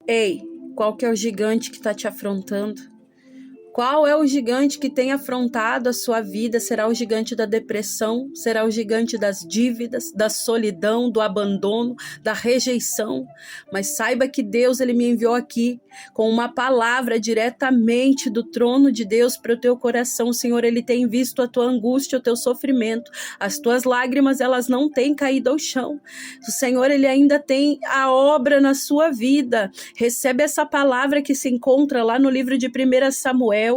Ei, qual que é o gigante que está te afrontando? Qual é o gigante que tem afrontado a sua vida? Será o gigante da depressão? Será o gigante das dívidas, da solidão, do abandono, da rejeição? Mas saiba que Deus, Ele me enviou aqui com uma palavra diretamente do trono de Deus para o teu coração. O Senhor, Ele tem visto a tua angústia, o teu sofrimento. As tuas lágrimas, elas não têm caído ao chão. O Senhor, Ele ainda tem a obra na sua vida. Recebe essa palavra que se encontra lá no livro de 1 Samuel,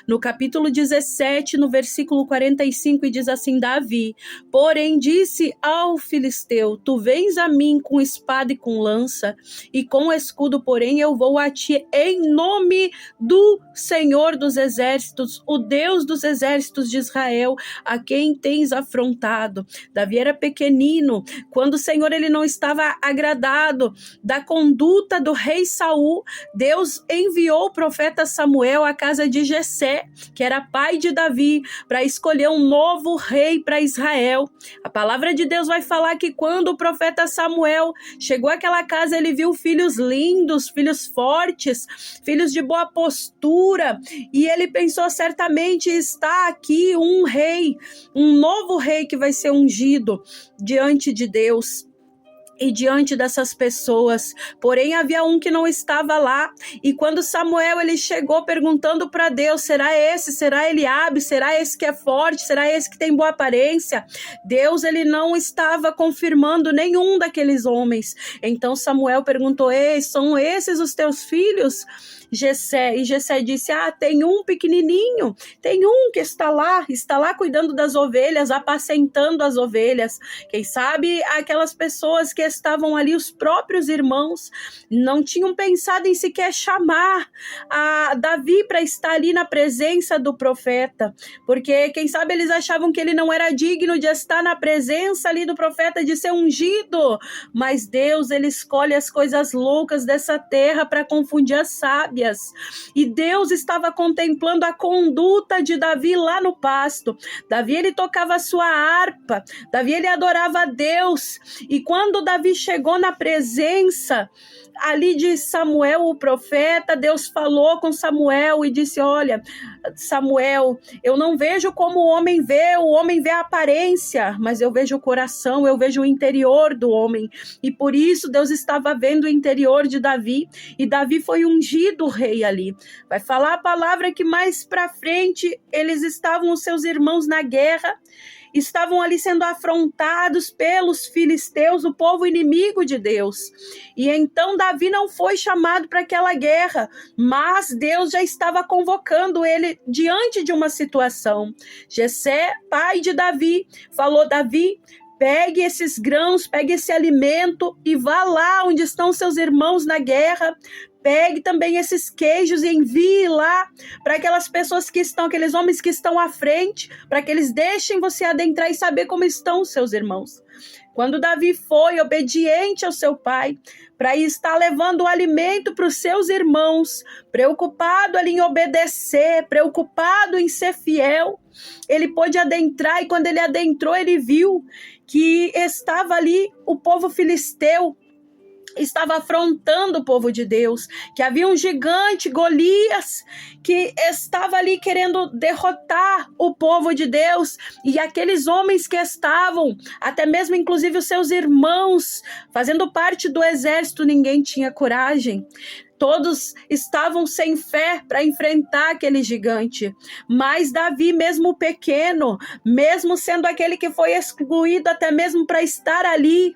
no capítulo 17, no versículo 45, e diz assim: Davi, porém, disse ao filisteu: tu vens a mim com espada e com lança, e com escudo, porém eu vou a ti em nome do Senhor dos exércitos, o Deus dos exércitos de Israel, a quem tens afrontado. Davi era pequenino, quando o Senhor, ele não estava agradado da conduta do rei Saul, Deus enviou o profeta Samuel à casa de Jessé, que era pai de Davi, para escolher um novo rei para Israel. A palavra de Deus vai falar que quando o profeta Samuel chegou àquela casa, ele viu filhos lindos, filhos fortes, filhos de boa postura, e ele pensou: certamente está aqui um rei, um novo rei que vai ser ungido diante de Deus e diante dessas pessoas. Porém, havia um que não estava lá, e quando Samuel, ele chegou perguntando para Deus: será esse? Será Eliabe? Será esse que é forte? Será esse que tem boa aparência? Deus, ele não estava confirmando nenhum daqueles homens. Então Samuel perguntou: ei, são esses os teus filhos, Jessé? E Jessé disse: tem um pequenininho, tem um que está lá cuidando das ovelhas, apacentando as ovelhas. Quem sabe aquelas pessoas que estavam ali, os próprios irmãos, não tinham pensado em sequer chamar a Davi para estar ali na presença do profeta, porque quem sabe eles achavam que ele não era digno de estar na presença ali do profeta, de ser ungido. Mas Deus, ele escolhe as coisas loucas dessa terra para confundir as sábias. E Deus estava contemplando a conduta de Davi lá no pasto. Davi, ele tocava a sua harpa, Davi, ele adorava a Deus, e quando Davi chegou na presença ali de Samuel, o profeta, Deus falou com Samuel e disse: olha, Samuel, eu não vejo como o homem vê a aparência, mas eu vejo o coração, eu vejo o interior do homem. E por isso Deus estava vendo o interior de Davi, e Davi foi ungido rei ali. Vai falar a palavra que mais para frente eles estavam, os seus irmãos, na guerra, estavam ali sendo afrontados pelos filisteus, o povo inimigo de Deus. E então Davi não foi chamado para aquela guerra, mas Deus já estava convocando ele diante de uma situação. Jessé, pai de Davi, falou: Davi, pegue esses grãos, pegue esse alimento e vá lá onde estão seus irmãos na guerra. Pegue também esses queijos e envie lá para aquelas pessoas que estão, aqueles homens que estão à frente, para que eles deixem você adentrar e saber como estão os seus irmãos. Quando Davi foi obediente ao seu pai, para estar levando o alimento para os seus irmãos, preocupado ali em obedecer, preocupado em ser fiel, ele pôde adentrar, e quando ele adentrou, ele viu que estava ali o povo filisteu, estava afrontando o povo de Deus, que havia um gigante, Golias, que estava ali querendo derrotar o povo de Deus, e aqueles homens que estavam, até mesmo inclusive os seus irmãos, fazendo parte do exército, ninguém tinha coragem. Todos estavam sem fé para enfrentar aquele gigante. Mas Davi, mesmo pequeno, mesmo sendo aquele que foi excluído até mesmo para estar ali,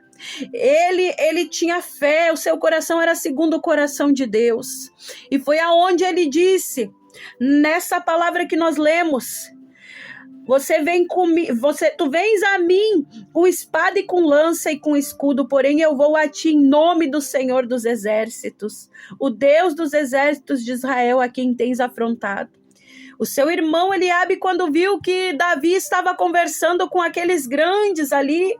ele tinha fé, o seu coração era segundo o coração de Deus. E foi aonde ele disse, nessa palavra que nós lemos: tu vens a mim com espada e com lança e com escudo, porém eu vou a ti em nome do Senhor dos exércitos, o Deus dos exércitos de Israel, a quem tens afrontado. O seu irmão Eliabe, quando viu que Davi estava conversando com aqueles grandes ali,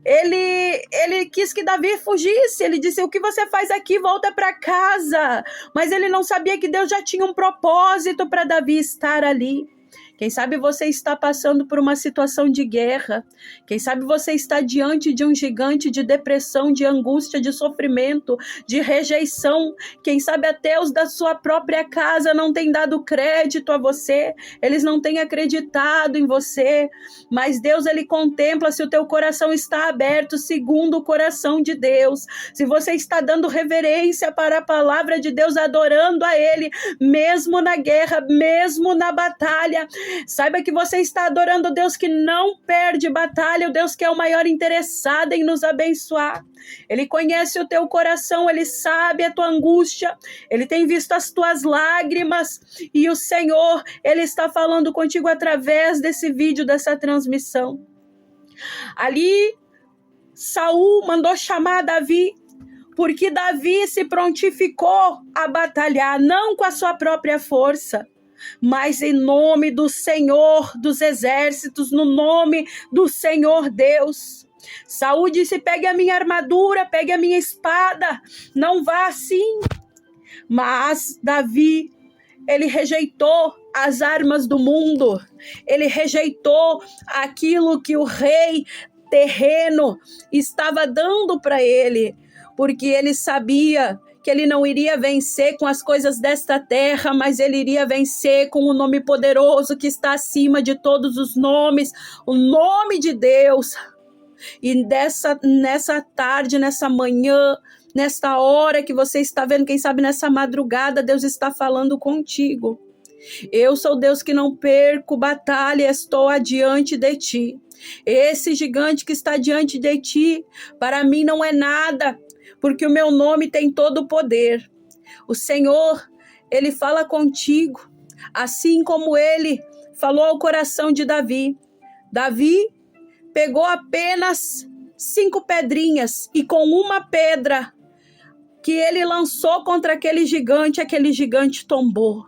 ele quis que Davi fugisse. Ele disse: o que você faz aqui? Volta para casa. Mas ele não sabia que Deus já tinha um propósito para Davi estar ali. Quem sabe você está passando por uma situação de guerra. Quem sabe você está diante de um gigante de depressão, de angústia, de sofrimento, de rejeição. Quem sabe até os da sua própria casa não têm dado crédito a você. Eles não têm acreditado em você. Mas Deus, Ele contempla se o teu coração está aberto segundo o coração de Deus. Se você está dando reverência para a palavra de Deus, adorando a Ele, mesmo na guerra, mesmo na batalha. Saiba que você está adorando o Deus que não perde batalha, o Deus que é o maior interessado em nos abençoar. Ele conhece o teu coração, Ele sabe a tua angústia, Ele tem visto as tuas lágrimas e o Senhor, Ele está falando contigo através desse vídeo, dessa transmissão. Ali, Saul mandou chamar Davi, porque Davi se prontificou a batalhar, não com a sua própria força, mas em nome do Senhor dos exércitos, no nome do Senhor Deus. Saul disse: pegue a minha armadura, pegue a minha espada, não vá assim. Mas Davi, ele rejeitou as armas do mundo, ele rejeitou aquilo que o rei terreno estava dando para ele, porque ele sabia que ele não iria vencer com as coisas desta terra, mas ele iria vencer com o nome poderoso que está acima de todos os nomes, o nome de Deus. E nessa tarde, nessa manhã, nesta hora que você está vendo, quem sabe nessa madrugada, Deus está falando contigo. Eu sou Deus que não perco batalha, estou adiante de ti. Esse gigante que está diante de ti, para mim não é nada, porque o meu nome tem todo o poder. O Senhor, Ele fala contigo, assim como Ele falou ao coração de Davi. Davi pegou apenas 5 pedrinhas e com uma pedra que ele lançou contra aquele gigante tombou.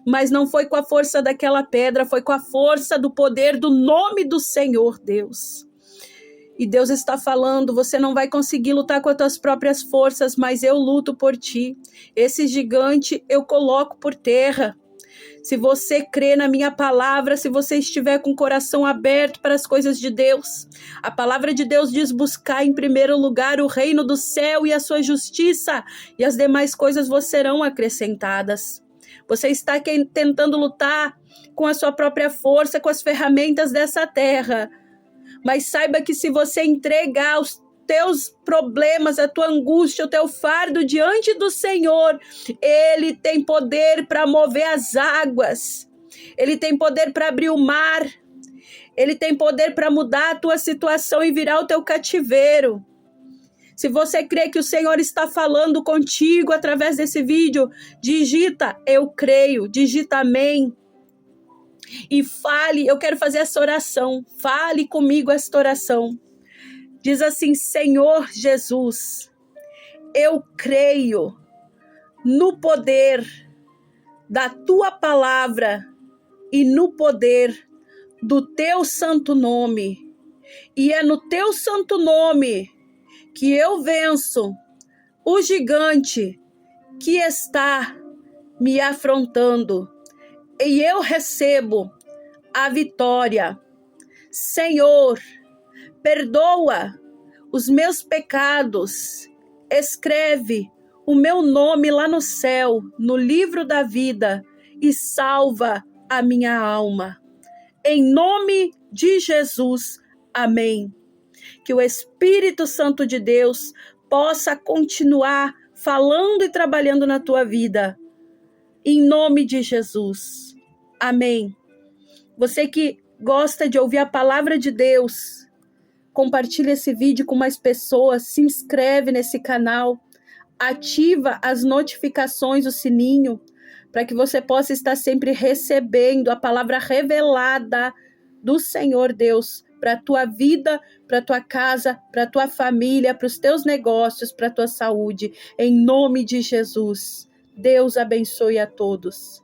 Mas não foi com a força daquela pedra, foi com a força do poder do nome do Senhor Deus. E Deus está falando: você não vai conseguir lutar com as tuas próprias forças, mas eu luto por ti. Esse gigante eu coloco por terra. Se você crê na minha palavra, se você estiver com o coração aberto para as coisas de Deus, a palavra de Deus diz: buscar em primeiro lugar o reino do céu e a sua justiça, e as demais coisas vos serão acrescentadas. Você está tentando lutar com a sua própria força, com as ferramentas dessa terra. Mas saiba que se você entregar os teus problemas, a tua angústia, o teu fardo diante do Senhor, Ele tem poder para mover as águas. Ele tem poder para abrir o mar. Ele tem poder para mudar a tua situação e virar o teu cativeiro. Se você crê que o Senhor está falando contigo através desse vídeo, digita eu creio, digita amém. E fale, eu quero fazer essa oração, fale comigo esta oração. Diz assim: Senhor Jesus, eu creio no poder da tua palavra e no poder do teu santo nome. E é no teu santo nome que eu venço o gigante que está me afrontando. E eu recebo a vitória. Senhor, perdoa os meus pecados. Escreve o meu nome lá no céu, no livro da vida, e salva a minha alma. Em nome de Jesus. Amém. Que o Espírito Santo de Deus possa continuar falando e trabalhando na tua vida. Em nome de Jesus. Amém. Você que gosta de ouvir a palavra de Deus, compartilha esse vídeo com mais pessoas, se inscreve nesse canal, ativa as notificações, o sininho, para que você possa estar sempre recebendo a palavra revelada do Senhor Deus para a tua vida, para a tua casa, para a tua família, para os teus negócios, para a tua saúde. Em nome de Jesus. Deus abençoe a todos.